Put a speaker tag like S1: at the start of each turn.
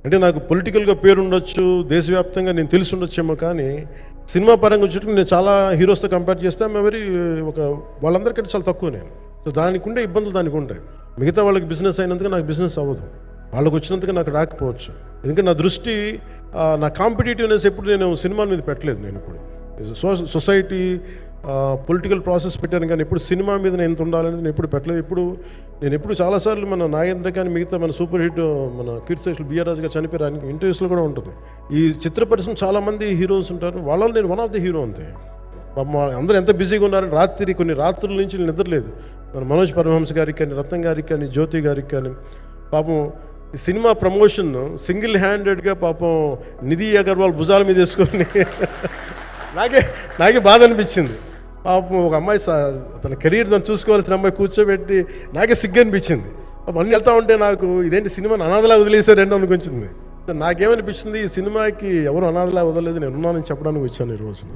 S1: అంటే నాకు పొలిటికల్గా పేరు ఉండొచ్చు, దేశవ్యాప్తంగా నేను తెలిసి ఉండొచ్చేమో, కానీ సినిమా పరంగా వచ్చేటప్పుడు నేను చాలా హీరోస్తో కంపేర్ చేస్తే వెరీ వాళ్ళందరికంటే చాలా తక్కువ నేను. సో దానికి ఉండే ఇబ్బందులు దానికి ఉంటాయి. మిగతా వాళ్ళకి బిజినెస్ అయినందుకు నాకు బిజినెస్ అవ్వదు, వాళ్ళకి వచ్చినందుకు నాకు రాకపోవచ్చు. ఎందుకంటే నా దృష్టి, నా కాంపిటేటివ్నెస్ ఎప్పుడు నేను సినిమాల మీద పెట్టలేదు. నేను ఇప్పుడు సొసైటీ పొలిటికల్ ప్రాసెస్ పెట్టాను, కానీ ఎప్పుడు సినిమా మీద నేను ఎంత ఉండాలనేది నేను ఎప్పుడు పెట్టలేదు. నేను ఎప్పుడు చాలాసార్లు మన నాగేంద్ర కానీ మిగతా మన సూపర్ హిట్ మన కీర్తిశేషులు బిఆర్ రాజు గారు చనిపోయారు, ఆయనకి ఇంటర్వ్యూస్లో కూడా ఉంటుంది. ఈ చిత్ర పరిశ్రమ చాలామంది హీరోస్ ఉంటారు, వాళ్ళలో నేను వన్ ఆఫ్ ది హీరో అంతే. అందరూ ఎంత బిజీగా ఉన్నారని కొన్ని రాత్రుల నుంచి నేను నిద్రలేదు. మన మనోజ్ పరమహంస గారికి కానీ, రత్నం గారికి కానీ, జ్యోతి గారికి కానీ, పాపం ఈ సినిమా ప్రమోషన్ సింగిల్ హ్యాండెడ్గా పాపం నిధి అగర్వాల్ భుజాల మీద వేసుకొని నాకే బాధ అనిపించింది. పాపం ఒక అమ్మాయి తన కెరీర్ దాన్ని చూసుకోవాల్సిన అమ్మాయి కూర్చోబెట్టి నాకే సిగ్గు అనిపించింది. అన్నీ వెళ్తా ఉంటే నాకు ఇదేంటి సినిమాని అనాథలా వదిలేశారంటే అనిపించింది. నాకేమనిపించింది, ఈ సినిమాకి ఎవరు అనాథలా వదలలేదు, నేను ఉన్నానని చెప్పడానికి వచ్చాను ఈ రోజున.